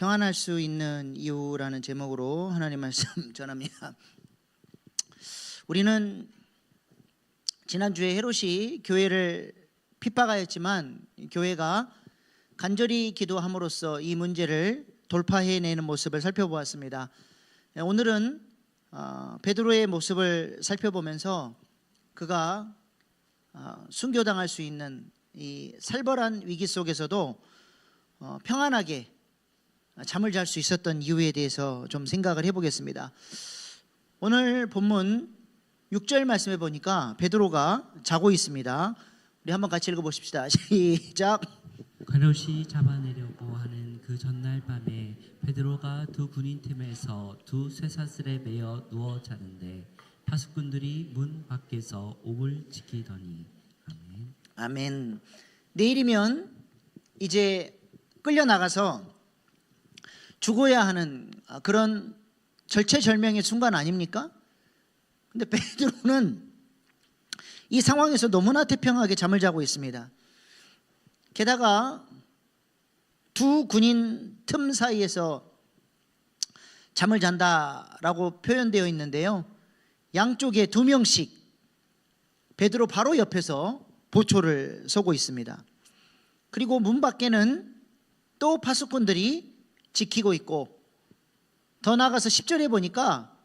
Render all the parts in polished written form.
평안할 수 있는 이유라는 제목으로 하나님 말씀 전합니다. 우리는 지난주에 헤롯이 교회를 핍박하였지만 교회가 간절히 기도함으로써 이 문제를 돌파해내는 모습을 살펴보았습니다. 오늘은 베드로의 모습을 살펴보면서 그가 순교당할 수 있는 이 살벌한 위기 속에서도 평안하게 잠을 잘 수 있었던 이유에 대해서 좀 생각을 해보겠습니다. 오늘 본문 6절 말씀해 보니까 베드로가 자고 있습니다. 우리 한번 같이 읽어보십시다. 시작. 헤롯이 잡아내려고 하는 그 전날 밤에 베드로가 두 군인 틈에서 두 쇠사슬에 매여 누워 자는데 파수꾼들이 문 밖에서 옥을 지키더니. 아멘. 아멘. 내일이면 이제 끌려나가서 죽어야 하는 그런 절체절명의 순간 아닙니까? 근데 베드로는 이 상황에서 너무나 태평하게 잠을 자고 있습니다. 게다가 두 군인 틈 사이에서 잠을 잔다라고 표현되어 있는데요, 양쪽에 두 명씩 베드로 바로 옆에서 보초를 서고 있습니다. 그리고 문 밖에는 또 파수꾼들이 지키고 있고, 더 나아가서 10절에 보니까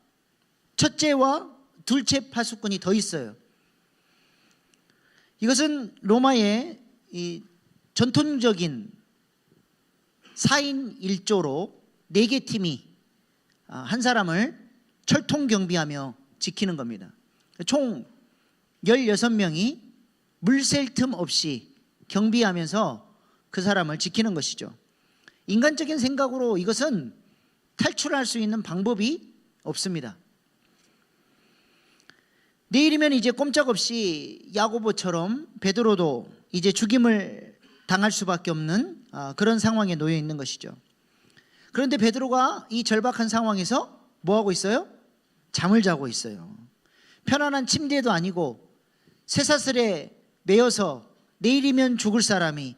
첫째와 둘째 파수꾼이 더 있어요. 이것은 로마의 이 전통적인 4인 1조로 4개 팀이 한 사람을 철통 경비하며 지키는 겁니다. 총 16명이 물샐 틈 없이 경비하면서 그 사람을 지키는 것이죠. 인간적인 생각으로 이것은 탈출할 수 있는 방법이 없습니다. 내일이면 이제 꼼짝없이 야고보처럼 베드로도 이제 죽임을 당할 수밖에 없는 그런 상황에 놓여 있는 것이죠. 그런데 베드로가 이 절박한 상황에서 뭐하고 있어요? 잠을 자고 있어요. 편안한 침대도 아니고 쇠사슬에 매여서 내일이면 죽을 사람이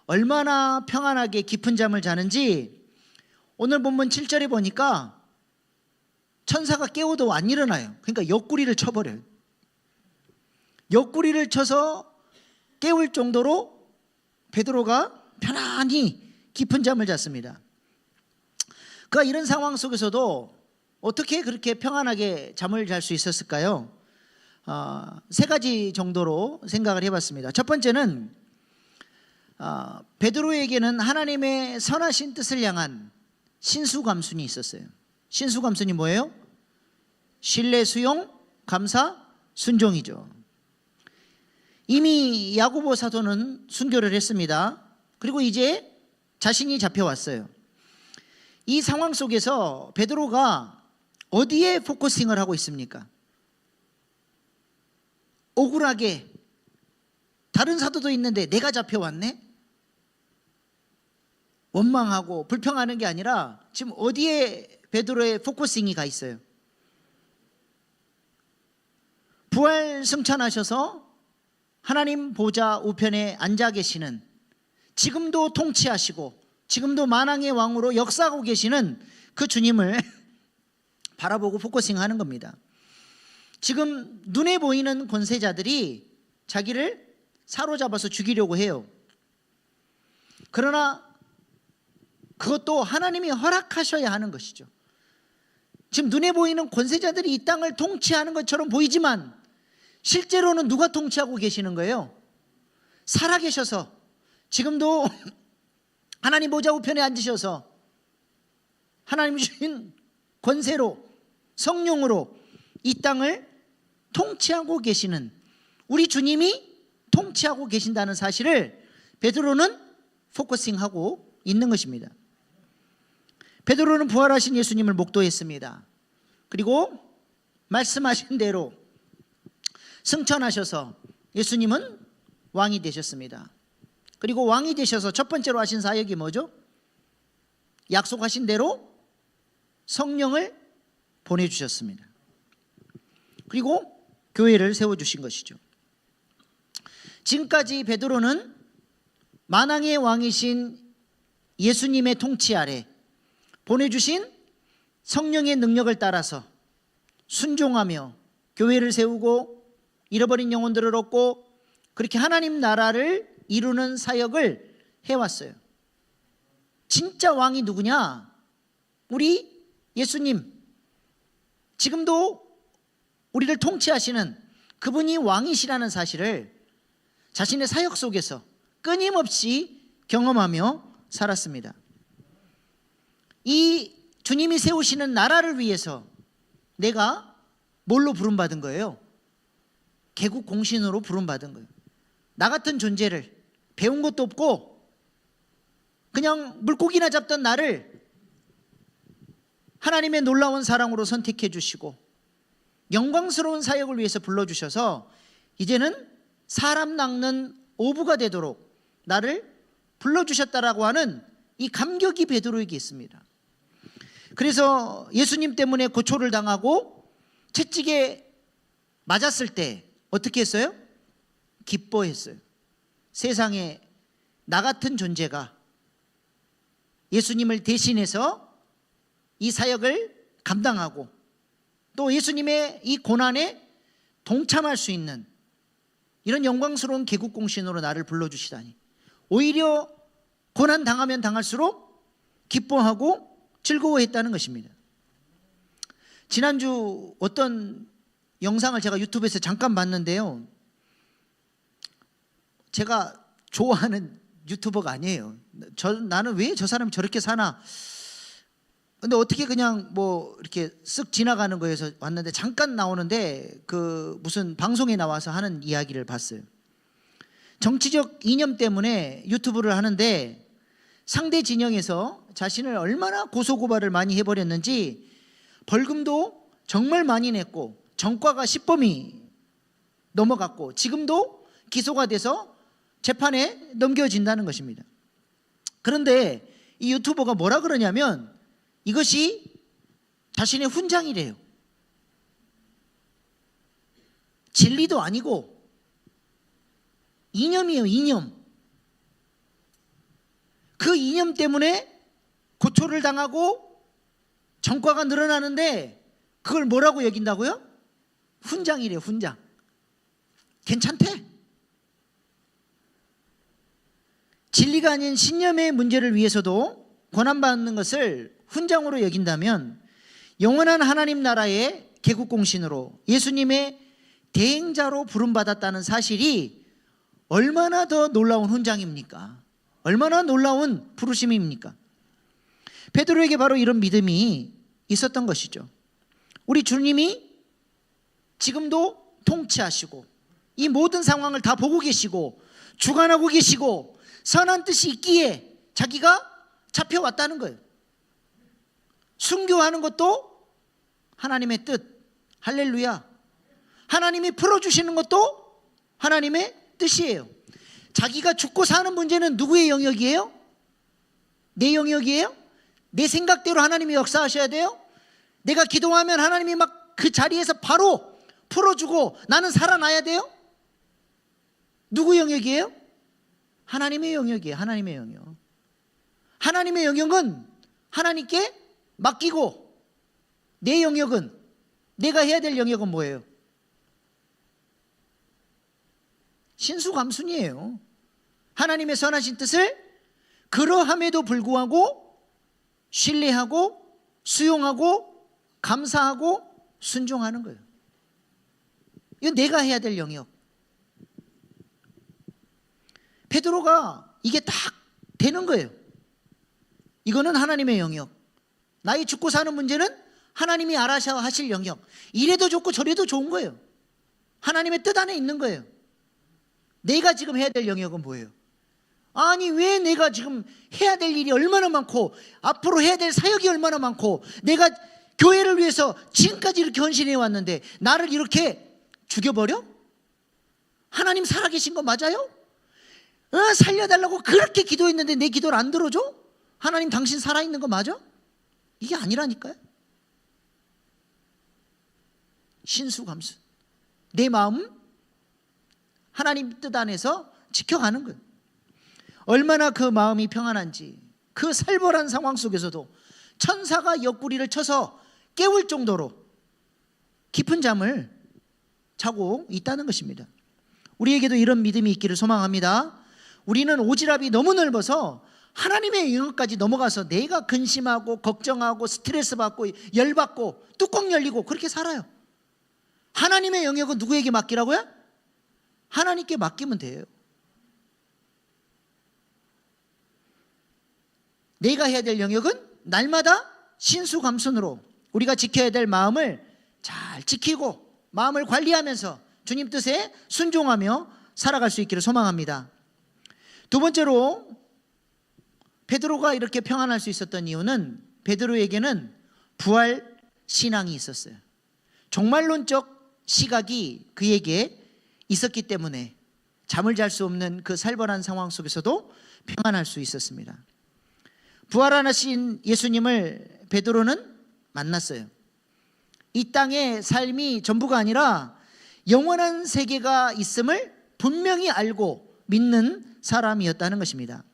얼마나 평안하게 깊은 잠을 자는지 오늘 본문 7절에 보니까 천사가 깨워도 안 일어나요. 그러니까 옆구리를 쳐버려요. 옆구리를 쳐서 깨울 정도로 베드로가 편안히 깊은 잠을 잤습니다. 그가 이런 상황 속에서도 어떻게 그렇게 평안하게 잠을 잘 수 있었을까요? 세 가지 정도로 생각을 해봤습니다. 첫 번째는 베드로에게는 하나님의 선하신 뜻을 향한 신수감순이 있었어요. 신수감순이 뭐예요? 신뢰, 수용, 감사, 순종이죠. 이미 야고보 사도는 순교를 했습니다. 그리고 이제 자신이 잡혀왔어요. 이 상황 속에서 베드로가 어디에 포커싱을 하고 있습니까? 억울하게 다른 사도도 있는데 내가 잡혀왔네? 원망하고 불평하는 게 아니라 지금 어디에 베드로의 포커싱이 가 있어요? 부활 승천하셔서 하나님 보좌 우편에 앉아 계시는, 지금도 통치하시고 지금도 만왕의 왕으로 역사하고 계시는 그 주님을 바라보고 포커싱하는 겁니다. 지금 눈에 보이는 권세자들이 자기를 사로잡아서 죽이려고 해요. 그러나 그것도 하나님이 허락하셔야 하는 것이죠. 지금 눈에 보이는 권세자들이 이 땅을 통치하는 것처럼 보이지만 실제로는 누가 통치하고 계시는 거예요? 살아계셔서 지금도 하나님 보좌 우편에 앉으셔서 하나님 주신 권세로, 성령으로 이 땅을 통치하고 계시는 우리 주님이 통치하고 계신다는 사실을 베드로는 포커싱하고 있는 것입니다. 베드로는 부활하신 예수님을 목도했습니다. 그리고 말씀하신 대로 승천하셔서 예수님은 왕이 되셨습니다. 그리고 왕이 되셔서 첫 번째로 하신 사역이 뭐죠? 약속하신 대로 성령을 보내주셨습니다. 그리고 교회를 세워주신 것이죠. 지금까지 베드로는 만왕의 왕이신 예수님의 통치 아래 보내주신 성령의 능력을 따라서 순종하며 교회를 세우고 잃어버린 영혼들을 얻고 그렇게 하나님 나라를 이루는 사역을 해왔어요. 진짜 왕이 누구냐? 우리 예수님. 지금도 우리를 통치하시는 그분이 왕이시라는 사실을 자신의 사역 속에서 끊임없이 경험하며 살았습니다. 이 주님이 세우시는 나라를 위해서 내가 뭘로 부름받은 거예요? 개국 공신으로 부름받은 거예요. 나 같은 존재를 배운 것도 없고 그냥 물고기나 잡던 나를 하나님의 놀라운 사랑으로 선택해 주시고 영광스러운 사역을 위해서 불러주셔서 이제는 사람 낚는 어부가 되도록 나를 불러주셨다라고 하는 이 감격이 베드로에게 있습니다. 그래서 예수님 때문에 고초를 당하고 채찍에 맞았을 때 어떻게 했어요? 기뻐했어요. 세상에 나 같은 존재가 예수님을 대신해서 이 사역을 감당하고 또 예수님의 이 고난에 동참할 수 있는 이런 영광스러운 개국공신으로 나를 불러주시다니, 오히려 고난 당하면 당할수록 기뻐하고 즐거워했다는 것입니다. 지난주 어떤 영상을 제가 유튜브에서 잠깐 봤는데요, 제가 좋아하는 유튜버가 아니에요. 나는 왜 저 사람이 저렇게 사나, 근데 어떻게 그냥 뭐 이렇게 쓱 지나가는 거에서 왔는데 잠깐 나오는데 그 무슨 방송에 나와서 하는 이야기를 봤어요. 정치적 이념 때문에 유튜브를 하는데 상대 진영에서 자신을 얼마나 고소고발을 많이 해버렸는지 벌금도 정말 많이 냈고 전과가 10범이 넘어갔고 지금도 기소가 돼서 재판에 넘겨진다는 것입니다. 그런데 이 유튜버가 뭐라 그러냐면 이것이 자신의 훈장이래요. 진리도 아니고 이념이에요, 이념. 그 이념 때문에 고초를 당하고 전과가 늘어나는데 그걸 뭐라고 여긴다고요? 훈장이래요, 훈장. 괜찮대. 진리가 아닌 신념의 문제를 위해서도 고난받는 것을 훈장으로 여긴다면 영원한 하나님 나라의 개국공신으로 예수님의 대행자로 부름받았다는 사실이 얼마나 더 놀라운 훈장입니까? 얼마나 놀라운 부르심입니까? 베드로에게 바로 이런 믿음이 있었던 것이죠. 우리 주님이 지금도 통치하시고 이 모든 상황을 다 보고 계시고 주관하고 계시고 선한 뜻이 있기에 자기가 잡혀왔다는 거예요. 순교하는 것도 하나님의 뜻, 할렐루야. 하나님이 풀어주시는 것도 하나님의 뜻이에요. 자기가 죽고 사는 문제는 누구의 영역이에요? 내 영역이에요? 내 생각대로 하나님이 역사하셔야 돼요? 내가 기도하면 하나님이 막 그 자리에서 바로 풀어주고 나는 살아나야 돼요? 누구 영역이에요? 하나님의 영역이에요. 하나님의 영역. 하나님의 영역은 하나님께 맡기고 내 영역은, 내가 해야 될 영역은 뭐예요? 신수감순이에요. 하나님의 선하신 뜻을 그러함에도 불구하고 신뢰하고 수용하고 감사하고 순종하는 거예요. 이건 내가 해야 될 영역. 베드로가 이게 딱 되는 거예요. 이거는 하나님의 영역. 나의 죽고 사는 문제는 하나님이 알아서 하실 영역. 이래도 좋고 저래도 좋은 거예요. 하나님의 뜻 안에 있는 거예요. 내가 지금 해야 될 영역은 뭐예요? 아니 왜 내가 지금 해야 될 일이 얼마나 많고 앞으로 해야 될 사역이 얼마나 많고 내가 교회를 위해서 지금까지 이렇게 헌신해 왔는데 나를 이렇게 죽여버려? 하나님 살아계신 거 맞아요? 살려달라고 그렇게 기도했는데 내 기도를 안 들어줘? 하나님 당신 살아있는 거 맞아? 이게 아니라니까요. 신수감수. 내 마음 하나님 뜻 안에서 지켜가는 거예요. 얼마나 그 마음이 평안한지, 그 살벌한 상황 속에서도 천사가 옆구리를 쳐서 깨울 정도로 깊은 잠을 자고 있다는 것입니다. 우리에게도 이런 믿음이 있기를 소망합니다. 우리는 오지랖이 너무 넓어서 하나님의 영역까지 넘어가서 내가 근심하고 걱정하고 스트레스 받고 열받고 뚜껑 열리고 그렇게 살아요. 하나님의 영역은 누구에게 맡기라고요? 하나님께 맡기면 돼요. 내가 해야 될 영역은 날마다 신수감순으로 우리가 지켜야 될 마음을 잘 지키고 마음을 관리하면서 주님 뜻에 순종하며 살아갈 수 있기를 소망합니다. 두 번째로 베드로가 이렇게 평안할 수 있었던 이유는 베드로에게는 부활 신앙이 있었어요. 종말론적 시각이 그에게 있었기 때문에 잠을 잘 수 없는 그 살벌한 상황 속에서도 평안할 수 있었습니다. 부활하신 예수님을 베드로는 만났어요. 이 땅의 삶이 전부가 아니라 영원한 세계가 있음을 분명히 알고 믿는 사람이었다는 것입니다.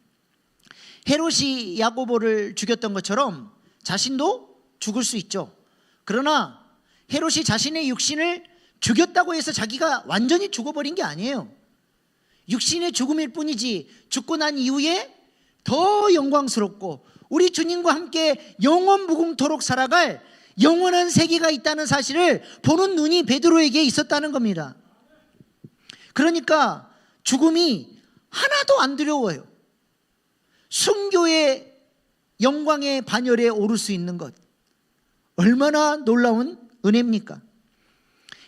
헤롯이 야고보를 죽였던 것처럼 자신도 죽을 수 있죠. 그러나 헤롯이 자신의 육신을 죽였다고 해서 자기가 완전히 죽어버린 게 아니에요. 육신의 죽음일 뿐이지 죽고 난 이후에 더 영광스럽고 우리 주님과 함께 영원 무궁토록 살아갈 영원한 세계가 있다는 사실을 보는 눈이 베드로에게 있었다는 겁니다. 그러니까 죽음이 하나도 안 두려워요. 순교의 영광의 반열에 오를 수 있는 것, 얼마나 놀라운 은혜입니까?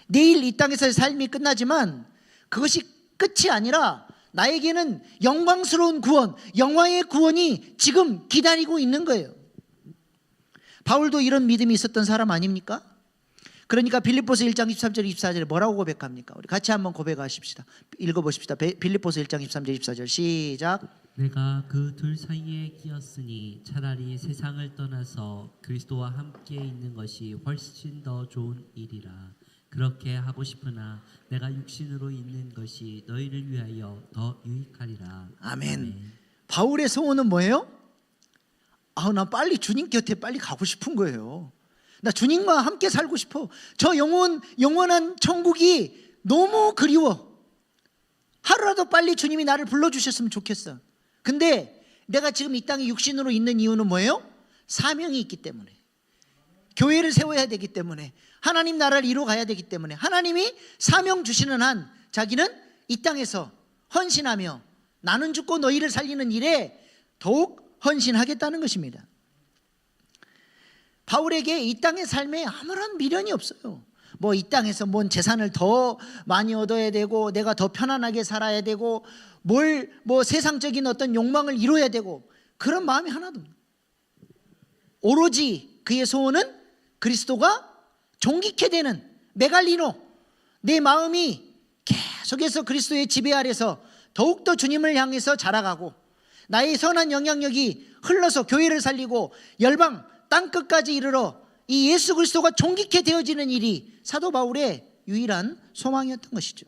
내일 이 땅에서의 삶이 끝나지만 그것이 끝이 아니라 나에게는 영광스러운 구원, 영광의 구원이 지금 기다리고 있는 거예요. 바울도 이런 믿음이 있었던 사람 아닙니까? 그러니까 빌립보서 1장 13절 24절에 뭐라고 고백합니까? 우리 같이 한번 고백하십시다. 읽어보십시다. 빌립보서 1장 13절 24절 시작. 내가 그 둘 사이에 끼었으니 차라리 세상을 떠나서 그리스도와 함께 있는 것이 훨씬 더 좋은 일이라. 그렇게 하고 싶으나 내가 육신으로 있는 것이 너희를 위하여 더 유익하리라. 아멘. 바울의 소원은 뭐예요? 나 빨리 주님 곁에 빨리 가고 싶은 거예요. 나 주님과 함께 살고 싶어. 저 영원한 천국이 너무 그리워. 하루라도 빨리 주님이 나를 불러주셨으면 좋겠어. 근데 내가 지금 이 땅에 육신으로 있는 이유는 뭐예요? 사명이 있기 때문에, 교회를 세워야 되기 때문에, 하나님 나라를 이루어 가야 되기 때문에, 하나님이 사명 주시는 한 자기는 이 땅에서 헌신하며 나는 죽고 너희를 살리는 일에 더욱 헌신하겠다는 것입니다. 바울에게 이 땅의 삶에 아무런 미련이 없어요. 뭐 이 땅에서 뭔 재산을 더 많이 얻어야 되고 내가 더 편안하게 살아야 되고 뭐 세상적인 어떤 욕망을 이뤄야 되고 그런 마음이 하나도 없어요. 오로지 그의 소원은 그리스도가 존귀케 되는 메갈리노, 내 마음이 계속해서 그리스도의 지배 아래서 더욱더 주님을 향해서 자라가고 나의 선한 영향력이 흘러서 교회를 살리고 열방 땅끝까지 이르러 이 예수 그리스도가 존귀케 되어지는 일이 사도 바울의 유일한 소망이었던 것이죠.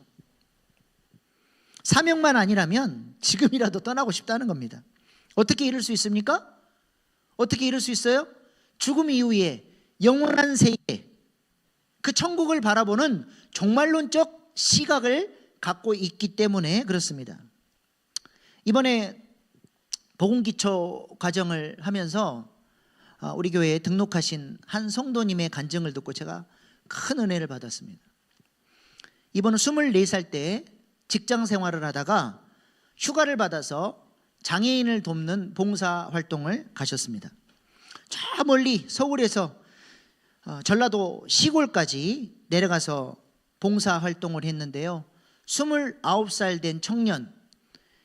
사명만 아니라면 지금이라도 떠나고 싶다는 겁니다. 어떻게 이룰 수 있습니까? 어떻게 이룰 수 있어요? 죽음 이후에 영원한 세계, 그 천국을 바라보는 종말론적 시각을 갖고 있기 때문에 그렇습니다. 이번에 복음기초 과정을 하면서 우리 교회에 등록하신 한 성도님의 간증을 듣고 제가 큰 은혜를 받았습니다. 이분은 24살 때 직장 생활을 하다가 휴가를 받아서 장애인을 돕는 봉사 활동을 가셨습니다. 저 멀리 서울에서 전라도 시골까지 내려가서 봉사 활동을 했는데요. 29살 된 청년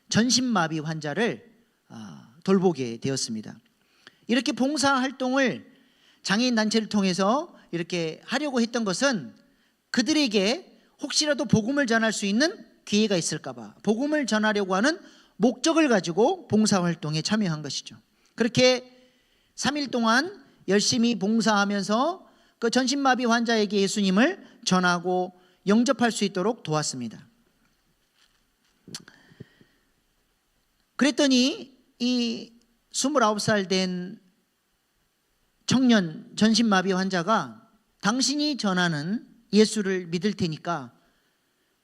전신마비 환자를 돌보게 되었습니다. 이렇게 봉사 활동을 장애인 단체를 통해서 이렇게 하려고 했던 것은 그들에게 혹시라도 복음을 전할 수 있는 기회가 있을까 봐 복음을 전하려고 하는 목적을 가지고 봉사 활동에 참여한 것이죠. 그렇게 3일 동안 열심히 봉사하면서 그 전신마비 환자에게 예수님을 전하고 영접할 수 있도록 도왔습니다. 그랬더니 이 29살 된 청년 전신마비 환자가 당신이 전하는 예수를 믿을 테니까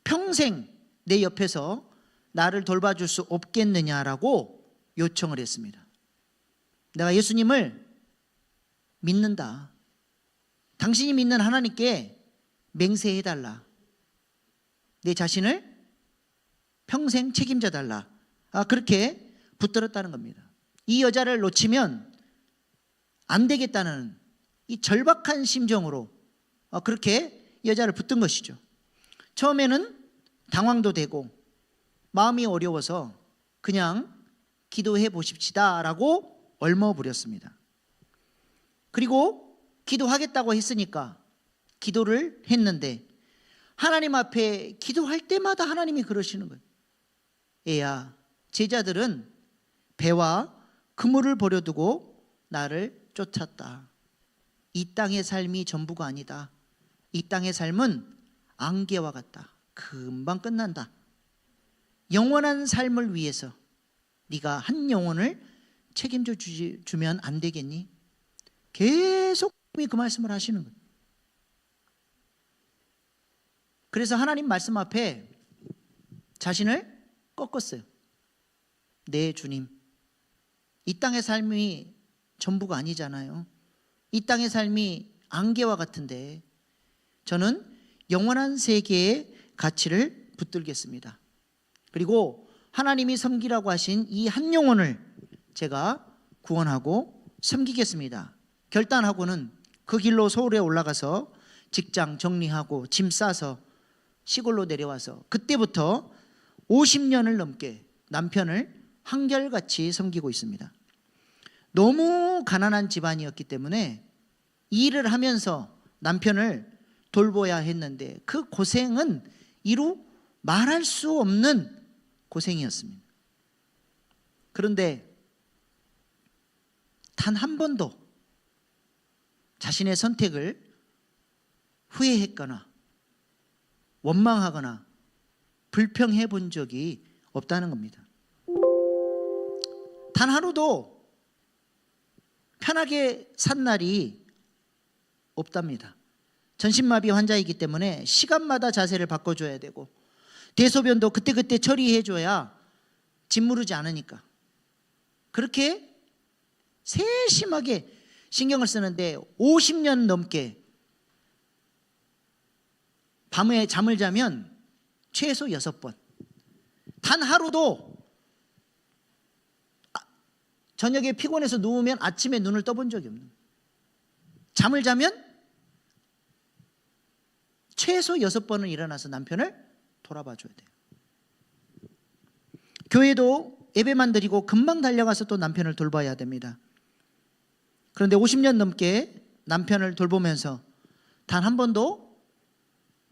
평생 내 옆에서 나를 돌봐줄 수 없겠느냐라고 요청을 했습니다. 내가 예수님을 믿는다. 당신이 믿는 하나님께 맹세해달라. 내 자신을 평생 책임져 달라. 그렇게 붙들었다는 겁니다. 이 여자를 놓치면 안 되겠다는 이 절박한 심정으로 그렇게 여자를 붙든 것이죠. 처음에는 당황도 되고 마음이 어려워서 그냥 기도해 보십시다 라고 얼머부렸습니다. 그리고 기도하겠다고 했으니까 기도를 했는데 하나님 앞에 기도할 때마다 하나님이 그러시는 거예요. 애야, 제자들은 배와 그물을 버려두고 나를 쫓았다. 이 땅의 삶이 전부가 아니다. 이 땅의 삶은 안개와 같다. 금방 끝난다. 영원한 삶을 위해서 네가 한 영혼을 책임져 주면 안 되겠니? 계속 그 말씀을 하시는 거예요. 그래서 하나님 말씀 앞에 자신을 꺾었어요. 네, 주님. 이 땅의 삶이 전부가 아니잖아요. 이 땅의 삶이 안개와 같은데 저는 영원한 세계의 가치를 붙들겠습니다. 그리고 하나님이 섬기라고 하신 이 한 영혼을 제가 구원하고 섬기겠습니다. 결단하고는 그 길로 서울에 올라가서 직장 정리하고 짐 싸서 시골로 내려와서 그때부터 50년을 넘게 남편을 한결같이 섬기고 있습니다. 너무 가난한 집안이었기 때문에 일을 하면서 남편을 돌봐야 했는데 그 고생은 이루 말할 수 없는 고생이었습니다. 그런데 단 한 번도 자신의 선택을 후회했거나 원망하거나 불평해 본 적이 없다는 겁니다. 단 하루도 편하게 산 날이 없답니다. 전신마비 환자이기 때문에 시간마다 자세를 바꿔줘야 되고 대소변도 그때그때 처리해줘야 짓무르지 않으니까 그렇게 세심하게 신경을 쓰는데 50년 넘게 밤에 잠을 자면 최소 6번 단 하루도 저녁에 피곤해서 누우면 아침에 눈을 떠본 적이 없는 잠을 자면 최소 6번은 일어나서 남편을 돌아봐 줘야 돼요. 교회도 예배만 드리고 금방 달려가서 또 남편을 돌봐야 됩니다. 그런데 50년 넘게 남편을 돌보면서 단 한 번도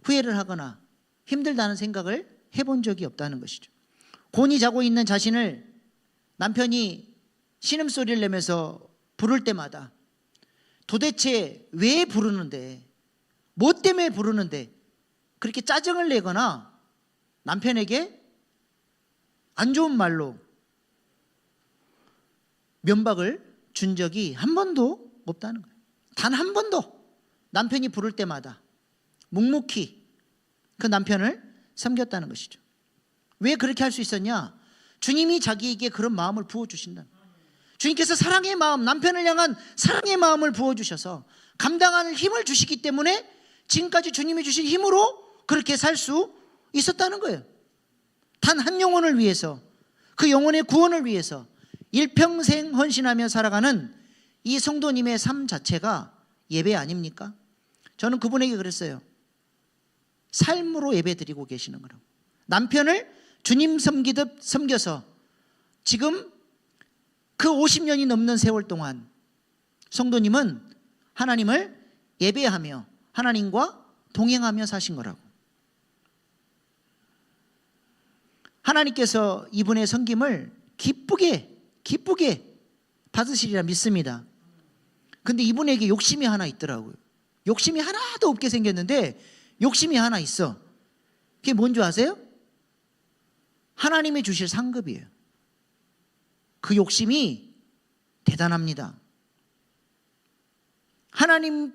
후회를 하거나 힘들다는 생각을 해본 적이 없다는 것이죠. 곤히 자고 있는 자신을 남편이 신음소리를 내면서 부를 때마다 도대체 왜 부르는데 뭐 때문에 부르는데 그렇게 짜증을 내거나 남편에게 안 좋은 말로 면박을 준 적이 한 번도 없다는 거예요. 단 한 번도 남편이 부를 때마다 묵묵히 그 남편을 섬겼다는 것이죠. 왜 그렇게 할 수 있었냐? 주님이 자기에게 그런 마음을 부어주신다. 주님께서 사랑의 마음, 남편을 향한 사랑의 마음을 부어주셔서 감당하는 힘을 주시기 때문에 지금까지 주님이 주신 힘으로 그렇게 살 수 있었다는 거예요. 단 한 영혼을 위해서, 그 영혼의 구원을 위해서 일평생 헌신하며 살아가는 이 성도님의 삶 자체가 예배 아닙니까? 저는 그분에게 그랬어요. 삶으로 예배 드리고 계시는 거라고. 남편을 주님 섬기듯 섬겨서 지금 그 50년이 넘는 세월 동안 성도님은 하나님을 예배하며 하나님과 동행하며 사신 거라고. 하나님께서 이분의 섬김을 기쁘게 받으시리라 믿습니다. 근데 이분에게 욕심이 하나 있더라고요. 욕심이 하나도 없게 생겼는데 욕심이 하나 있어. 그게 뭔지 아세요? 하나님이 주실 상급이에요. 그 욕심이 대단합니다. 하나님이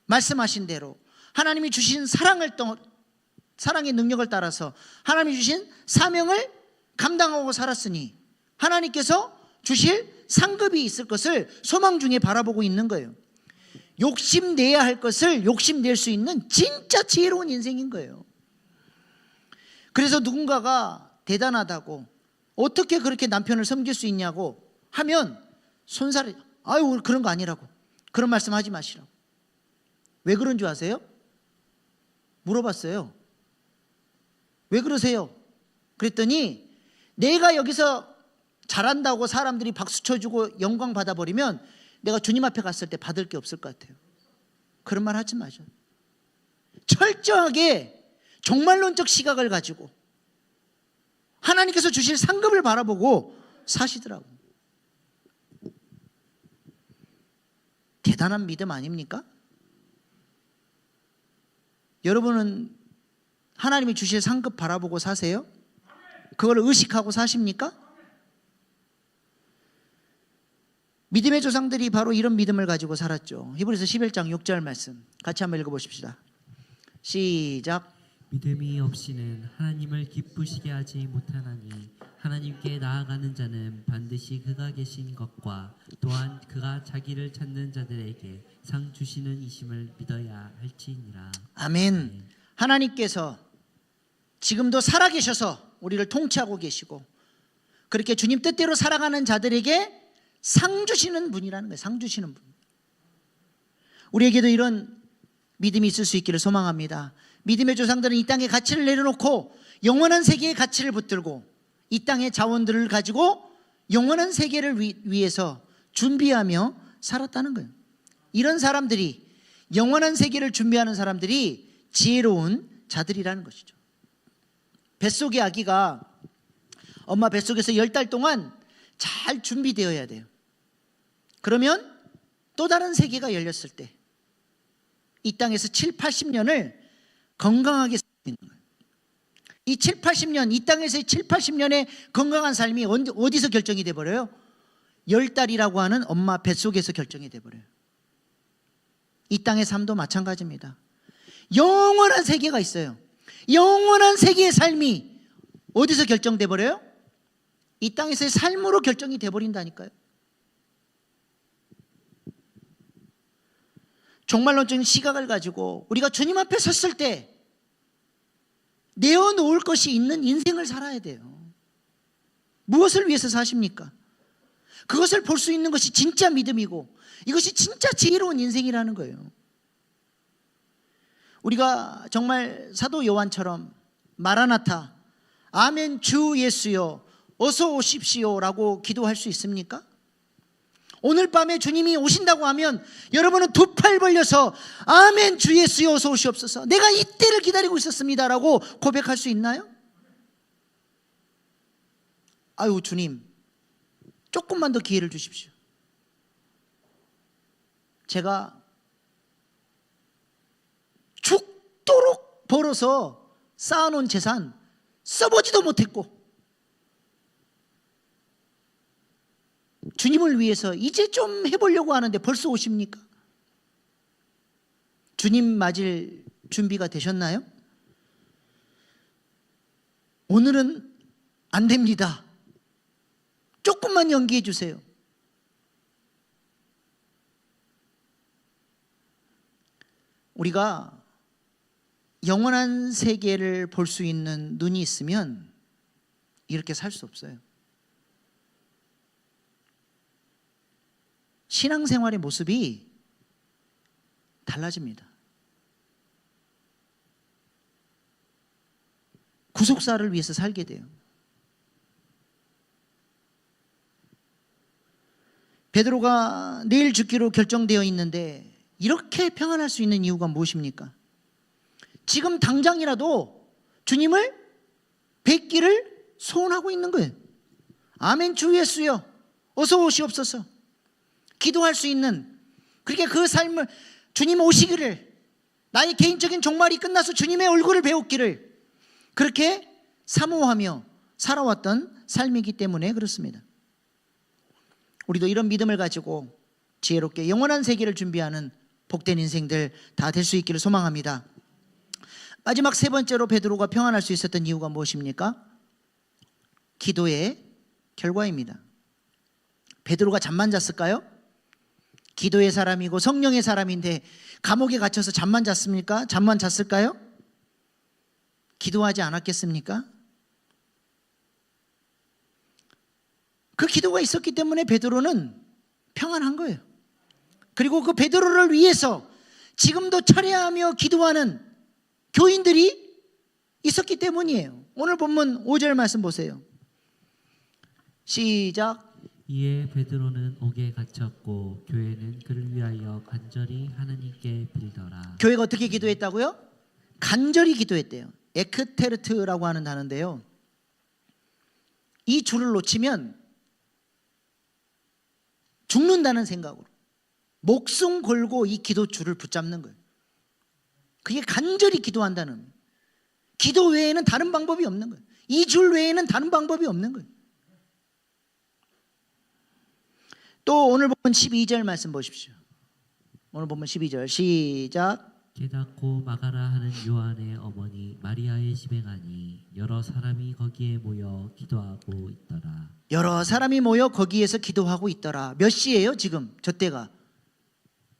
말씀하신 대로 하나님이 주신 사랑의 능력을 따라서 하나님이 주신 사명을 감당하고 살았으니 하나님께서 주실 상급이 있을 것을 소망 중에 바라보고 있는 거예요. 욕심내야 할 것을 욕심낼 수 있는 진짜 지혜로운 인생인 거예요. 그래서 누군가가 대단하다고 어떻게 그렇게 남편을 섬길 수 있냐고 하면 손살이 아유 그런 거 아니라고 그런 말씀 하지 마시라고. 왜 그런 줄 아세요? 물어봤어요. 왜 그러세요? 그랬더니 내가 여기서 잘한다고 사람들이 박수 쳐주고 영광 받아버리면 내가 주님 앞에 갔을 때 받을 게 없을 것 같아요. 그런 말 하지 마죠. 철저하게 종말론적 시각을 가지고 하나님께서 주실 상급을 바라보고 사시더라고요. 대단한 믿음 아닙니까? 여러분은 하나님이 주실 상급 바라보고 사세요? 그걸 의식하고 사십니까? 믿음의 조상들이 바로 이런 믿음을 가지고 살았죠. 히브리서 11장 6절 말씀 같이 한번 읽어보십시다. 시작. 믿음이 없이는 하나님을 기쁘시게 하지 못하나니 하나님께 나아가는 자는 반드시 그가 계신 것과 또한 그가 자기를 찾는 자들에게 상 주시는 이심을 믿어야 할지니라. 아멘. 하나님께서 지금도 살아계셔서 우리를 통치하고 계시고 그렇게 주님 뜻대로 살아가는 자들에게 상 주시는 분이라는 거예요. 상 주시는 분. 우리에게도 이런 믿음이 있을 수 있기를 소망합니다. 믿음의 조상들은 이 땅의 가치를 내려놓고 영원한 세계의 가치를 붙들고 이 땅의 자원들을 가지고 영원한 세계를 위해서 준비하며 살았다는 거예요. 이런 사람들이 영원한 세계를 준비하는 사람들이 지혜로운 자들이라는 것이죠. 뱃속의 아기가 엄마 뱃속에서 10달 동안 잘 준비되어야 돼요. 그러면 또 다른 세계가 열렸을 때 이 땅에서 7, 80년을 건강하게 살 수 있는 거예요. 이 7, 80년, 이 땅에서의 7, 80년의 건강한 삶이 어디서 결정이 돼버려요? 10달이라고 하는 엄마 뱃속에서 결정이 돼버려요. 이 땅의 삶도 마찬가지입니다. 영원한 세계가 있어요. 영원한 세계의 삶이 어디서 결정돼버려요? 이 땅에서의 삶으로 결정이 돼버린다니까요. 종말론적인 시각을 가지고 우리가 주님 앞에 섰을 때 내어놓을 것이 있는 인생을 살아야 돼요. 무엇을 위해서 사십니까? 그것을 볼 수 있는 것이 진짜 믿음이고 이것이 진짜 지혜로운 인생이라는 거예요. 우리가 정말 사도 요한처럼 마라나타, 아멘 주 예수여 어서 오십시오 라고 기도할 수 있습니까? 오늘 밤에 주님이 오신다고 하면 여러분은 두 팔 벌려서 아멘 주 예수여 어서 오시옵소서 내가 이때를 기다리고 있었습니다 라고 고백할 수 있나요? 아유 주님 조금만 더 기회를 주십시오. 제가 죽도록 벌어서 쌓아놓은 재산 써보지도 못했고 주님을 위해서 이제 좀 해보려고 하는데 벌써 오십니까? 주님 맞을 준비가 되셨나요? 오늘은 안 됩니다. 조금만 연기해 주세요. 우리가 영원한 세계를 볼 수 있는 눈이 있으면 이렇게 살 수 없어요. 신앙생활의 모습이 달라집니다. 구속사를 위해서 살게 돼요. 베드로가 내일 죽기로 결정되어 있는데 이렇게 평안할 수 있는 이유가 무엇입니까? 지금 당장이라도 주님을 뵙기를 소원하고 있는 거예요. 아멘 주 예수여 어서 오시옵소서 기도할 수 있는 그렇게 그 삶을 주님 오시기를 나의 개인적인 종말이 끝나서 주님의 얼굴을 배웠기를 그렇게 사모하며 살아왔던 삶이기 때문에 그렇습니다. 우리도 이런 믿음을 가지고 지혜롭게 영원한 세계를 준비하는 복된 인생들 다 될 수 있기를 소망합니다. 마지막 세 번째로 베드로가 평안할 수 있었던 이유가 무엇입니까? 기도의 결과입니다. 베드로가 잠만 잤을까요? 기도의 사람이고 성령의 사람인데 감옥에 갇혀서 잠만 잤습니까? 잠만 잤을까요? 기도하지 않았겠습니까? 그 기도가 있었기 때문에 베드로는 평안한 거예요. 그리고 그 베드로를 위해서 지금도 철야하며 기도하는 교인들이 있었기 때문이에요. 오늘 본문 5절 말씀 보세요. 시작. 이에 베드로는 옥에 갇혔고 교회는 그를 위하여 간절히 하나님께 빌더라. 교회가 어떻게 기도했다고요? 간절히 기도했대요. 에크테르트라고 하는 단어인데요, 이 줄을 놓치면 죽는다는 생각으로 목숨 걸고 이 기도 줄을 붙잡는 거예요. 그게 간절히 기도한다는 거예요. 기도 외에는 다른 방법이 없는 거예요. 이 줄 외에는 다른 방법이 없는 거예요. 또 오늘 보면 12절 말씀 보십시오. 오늘 보면 12절 시작. 깨닫고 마가라 하는 요한의 어머니 마리아의 집에 가니 여러 사람이 거기에 모여 기도하고 있더라. 여러 사람이 모여 거기에서 기도하고 있더라. 몇 시예요 지금? 저 때가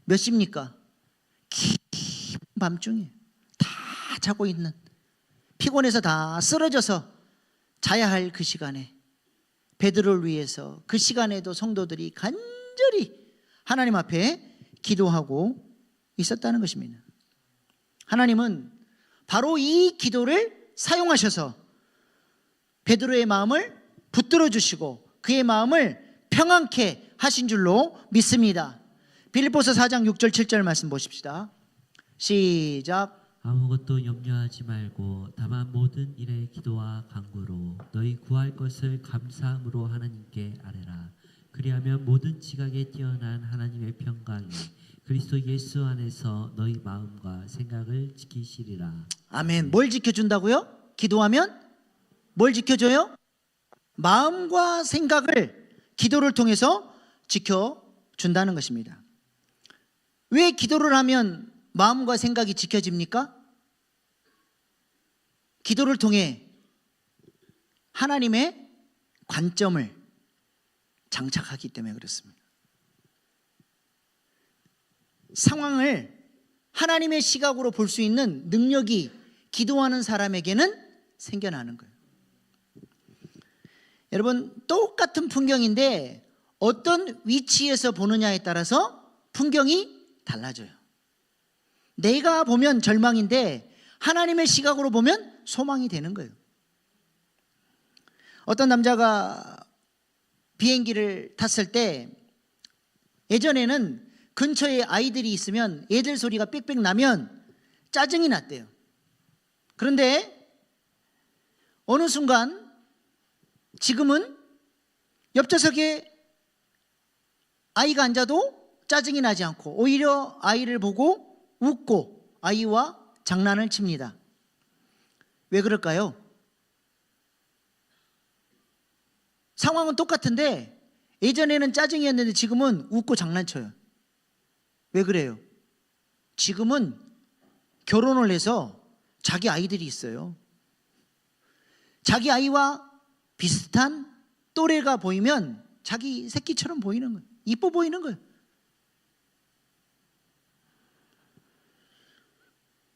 몇 시입니까? 깊은 밤중에 다 자고 있는, 피곤해서 다 쓰러져서 자야 할 그 시간에 베드로를 위해서 그 시간에도 성도들이 간절히 하나님 앞에 기도하고 있었다는 것입니다. 하나님은 바로 이 기도를 사용하셔서 베드로의 마음을 붙들어 주시고 그의 마음을 평안케 하신 줄로 믿습니다. 빌립보서 4장 6절 7절 말씀 보십시다. 시작. 아무것도 염려하지 말고 다만 모든 일에 기도와 간구로 너희 구할 것을 감사함으로 하나님께 아뢰라. 그리하면 모든 지각에 뛰어난 하나님의 평강이 그리스도 예수 안에서 너희 마음과 생각을 지키시리라. 아멘. 뭘 지켜준다고요? 기도하면 뭘 지켜줘요? 마음과 생각을 기도를 통해서 지켜준다는 것입니다. 왜 기도를 하면 마음과 생각이 지켜집니까? 기도를 통해 하나님의 관점을 장착하기 때문에 그렇습니다. 상황을 하나님의 시각으로 볼 수 있는 능력이 기도하는 사람에게는 생겨나는 거예요. 여러분, 똑같은 풍경인데 어떤 위치에서 보느냐에 따라서 풍경이 달라져요. 내가 보면 절망인데 하나님의 시각으로 보면 소망이 되는 거예요. 어떤 남자가 비행기를 탔을 때 예전에는 근처에 아이들이 있으면 애들 소리가 빽빽 나면 짜증이 났대요. 그런데 어느 순간 지금은 옆좌석에 아이가 앉아도 짜증이 나지 않고 오히려 아이를 보고 웃고 아이와 장난을 칩니다. 왜 그럴까요? 상황은 똑같은데 예전에는 짜증이었는데 지금은 웃고 장난쳐요. 왜 그래요? 지금은 결혼을 해서 자기 아이들이 있어요. 자기 아이와 비슷한 또래가 보이면 자기 새끼처럼 보이는 거예요. 이뻐 보이는 거예요.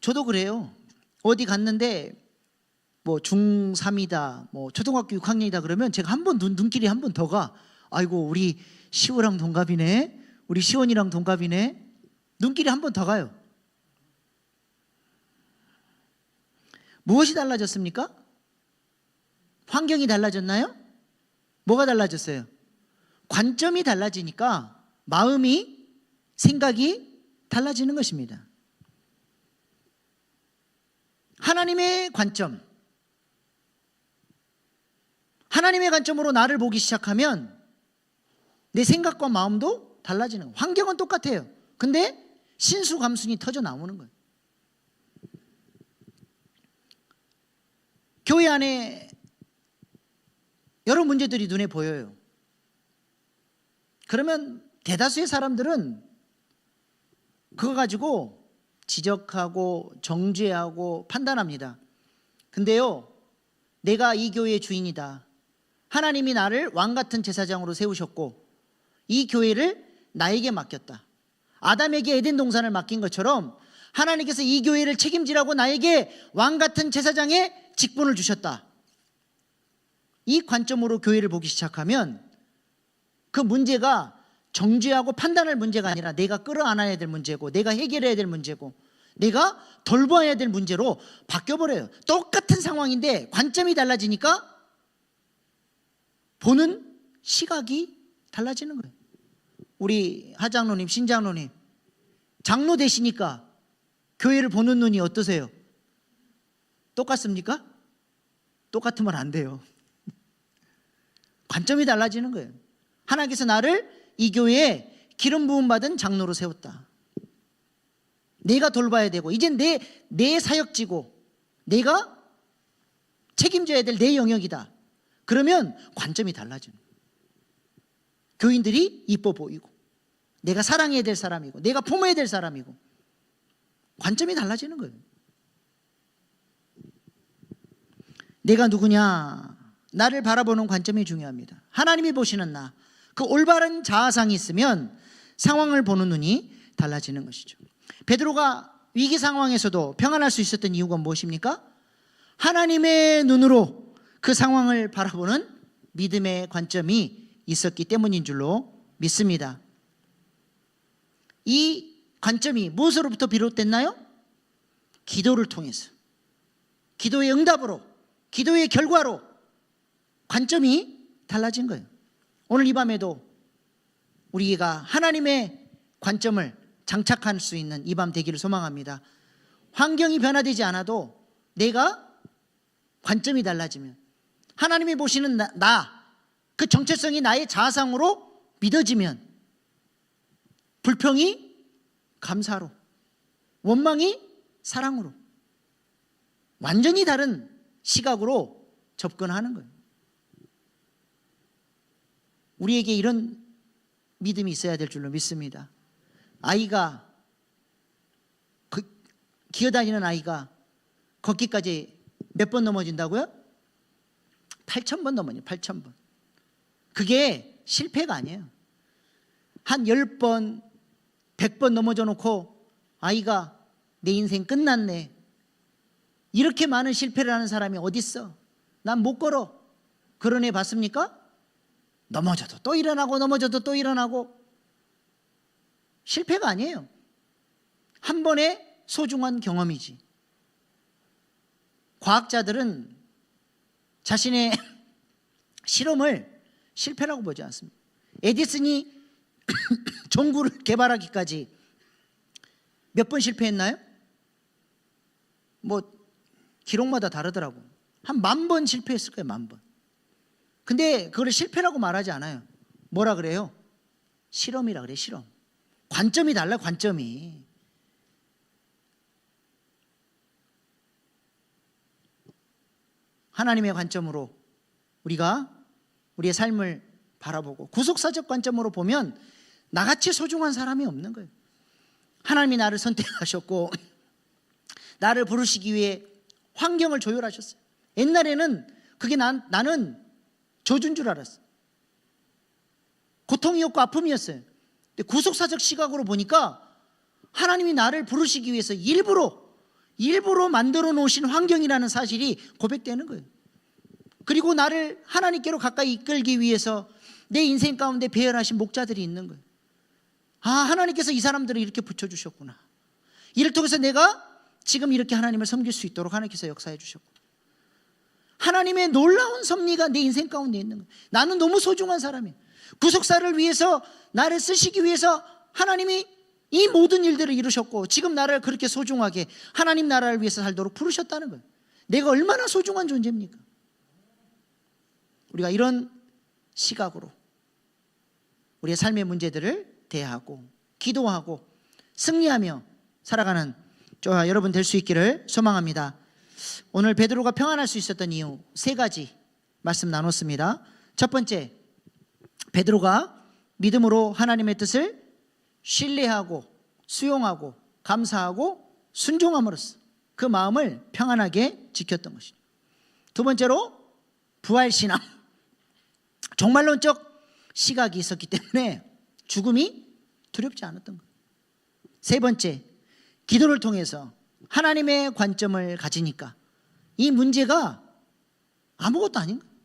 저도 그래요. 어디 갔는데 뭐 중3이다, 뭐 초등학교 6학년이다 그러면 제가 한 번 눈길이 한 번 더 가. 아이고 우리 시우랑 동갑이네, 우리 시원이랑 동갑이네. 눈길이 한 번 더 가요. 무엇이 달라졌습니까? 환경이 달라졌나요? 뭐가 달라졌어요? 관점이 달라지니까 마음이, 생각이 달라지는 것입니다. 하나님의 관점, 하나님의 관점으로 나를 보기 시작하면 내 생각과 마음도 달라지는 거예요. 환경은 똑같아요. 근데 신수감순이 터져 나오는 거예요. 교회 안에 여러 문제들이 눈에 보여요. 그러면 대다수의 사람들은 그거 가지고 지적하고 정죄하고 판단합니다. 근데요, 내가 이 교회의 주인이다. 하나님이 나를 왕 같은 제사장으로 세우셨고 이 교회를 나에게 맡겼다. 아담에게 에덴 동산을 맡긴 것처럼 하나님께서 이 교회를 책임지라고 나에게 왕 같은 제사장의 직분을 주셨다. 이 관점으로 교회를 보기 시작하면 그 문제가 정죄하고 판단할 문제가 아니라 내가 끌어안아야 될 문제고, 내가 해결해야 될 문제고, 내가 돌봐야 될 문제로 바뀌어버려요. 똑같은 상황인데 관점이 달라지니까 보는 시각이 달라지는 거예요. 우리 하장로님, 신장로님, 장로 되시니까 교회를 보는 눈이 어떠세요? 똑같습니까? 똑같으면 안 돼요. 관점이 달라지는 거예요. 하나님께서 나를 이 교회에 기름 부음 받은 장로로 세웠다. 내가 돌봐야 되고 이젠 내 사역지고 내가 책임져야 될 내 영역이다. 그러면 관점이 달라지는 거예요. 교인들이 이뻐 보이고 내가 사랑해야 될 사람이고 내가 품어야 될 사람이고 관점이 달라지는 거예요. 내가 누구냐? 나를 바라보는 관점이 중요합니다. 하나님이 보시는 나, 그 올바른 자아상이 있으면 상황을 보는 눈이 달라지는 것이죠. 베드로가 위기 상황에서도 평안할 수 있었던 이유가 무엇입니까? 하나님의 눈으로 그 상황을 바라보는 믿음의 관점이 있었기 때문인 줄로 믿습니다. 이 관점이 무엇으로부터 비롯됐나요? 기도를 통해서, 기도의 응답으로, 기도의 결과로 관점이 달라진 거예요. 오늘 이 밤에도 우리가 하나님의 관점을 장착할 수 있는 이 밤 되기를 소망합니다. 환경이 변화되지 않아도 내가 관점이 달라지면, 하나님이 보시는 그 정체성이 나의 자아상으로 믿어지면, 불평이 감사로, 원망이 사랑으로, 완전히 다른 시각으로 접근하는 거예요. 우리에게 이런 믿음이 있어야 될 줄로 믿습니다. 아이가, 기어다니는 아이가 걷기까지 몇 번 넘어진다고요? 8,000번 넘어요. 8,000번. 그게 실패가 아니에요. 한 10번, 100번 넘어져 놓고 아이가 내 인생 끝났네, 이렇게 많은 실패를 하는 사람이 어디 있어? 난 못 걸어. 그런 애 봤습니까? 넘어져도 또 일어나고 넘어져도 또 일어나고. 실패가 아니에요. 한 번의 소중한 경험이지. 과학자들은 자신의 실험을 실패라고 보지 않습니다. 에디슨이 전구를 개발하기까지 몇 번 실패했나요? 뭐 기록마다 다르더라고. 한 10,000번 실패했을 거예요. 10,000번. 근데 그걸 실패라고 말하지 않아요. 뭐라 그래요? 실험이라 그래. 실험. 관점이 달라요. 관점이. 하나님의 관점으로 우리가 우리의 삶을 바라보고, 구속사적 관점으로 보면 나같이 소중한 사람이 없는 거예요. 하나님이 나를 선택하셨고 나를 부르시기 위해 환경을 조율하셨어요. 옛날에는 그게 나는 저주인 줄 알았어요. 고통이었고 아픔이었어요. 근데 구속사적 시각으로 보니까 하나님이 나를 부르시기 위해서 일부러 만들어 놓으신 환경이라는 사실이 고백되는 거예요. 그리고 나를 하나님께로 가까이 이끌기 위해서 내 인생 가운데 배열하신 목자들이 있는 거예요. 아, 하나님께서 이 사람들을 이렇게 붙여주셨구나. 이를 통해서 내가 지금 이렇게 하나님을 섬길 수 있도록 하나님께서 역사해 주셨고, 하나님의 놀라운 섭리가 내 인생 가운데 있는 거예요. 나는 너무 소중한 사람이에요. 구속사를 위해서 나를 쓰시기 위해서 하나님이 이 모든 일들을 이루셨고, 지금 나를 그렇게 소중하게 하나님 나라를 위해서 살도록 부르셨다는 거예요. 내가 얼마나 소중한 존재입니까? 우리가 이런 시각으로 우리의 삶의 문제들을 대하고 기도하고 승리하며 살아가는 저와 여러분 될 수 있기를 소망합니다. 오늘 베드로가 평안할 수 있었던 이유 3가지 말씀 나눴습니다. 첫 번째, 베드로가 믿음으로 하나님의 뜻을 신뢰하고 수용하고 감사하고 순종함으로써 그 마음을 평안하게 지켰던 것입니다. 두 번째로 부활신앙, 종말론적 시각이 있었기 때문에 죽음이 두렵지 않았던 거예요. 세 번째, 기도를 통해서 하나님의 관점을 가지니까 이 문제가 아무것도 아닌 거예요.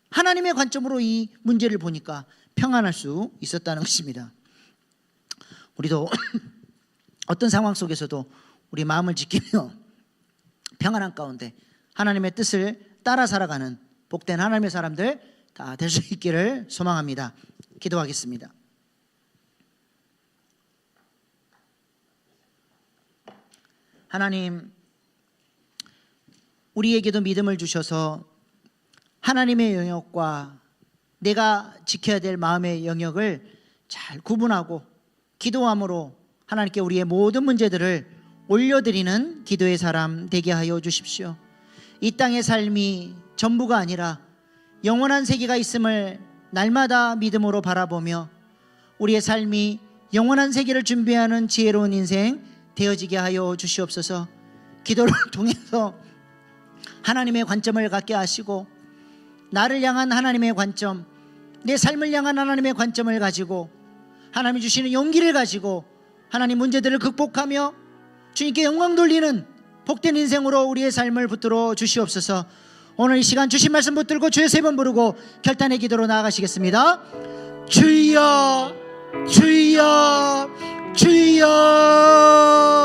하나님의 관점으로 이 문제를 보니까 평안할 수 있었다는 것입니다. 우리도 어떤 상황 속에서도 우리 마음을 지키며 평안한 가운데 하나님의 뜻을 따라 살아가는 복된 하나님의 사람들 다 될 수 있기를 소망합니다. 기도하겠습니다. 하나님, 우리에게도 믿음을 주셔서 하나님의 영역과 내가 지켜야 될 마음의 영역을 잘 구분하고 기도함으로 하나님께 우리의 모든 문제들을 올려드리는 기도의 사람 되게 하여 주십시오. 이 땅의 삶이 전부가 아니라 영원한 세계가 있음을 날마다 믿음으로 바라보며 우리의 삶이 영원한 세계를 준비하는 지혜로운 인생 되어지게 하여 주시옵소서. 기도를 통해서 하나님의 관점을 갖게 하시고 나를 향한 하나님의 관점, 내 삶을 향한 하나님의 관점을 가지고 하나님이 주시는 용기를 가지고 하나님 문제들을 극복하며 주님께 영광 돌리는 복된 인생으로 우리의 삶을 붙들어 주시옵소서. 오늘 이 시간 주신 말씀 붙들고 주의 세 번 부르고 결단의 기도로 나아가시겠습니다. 주여 주여 주여.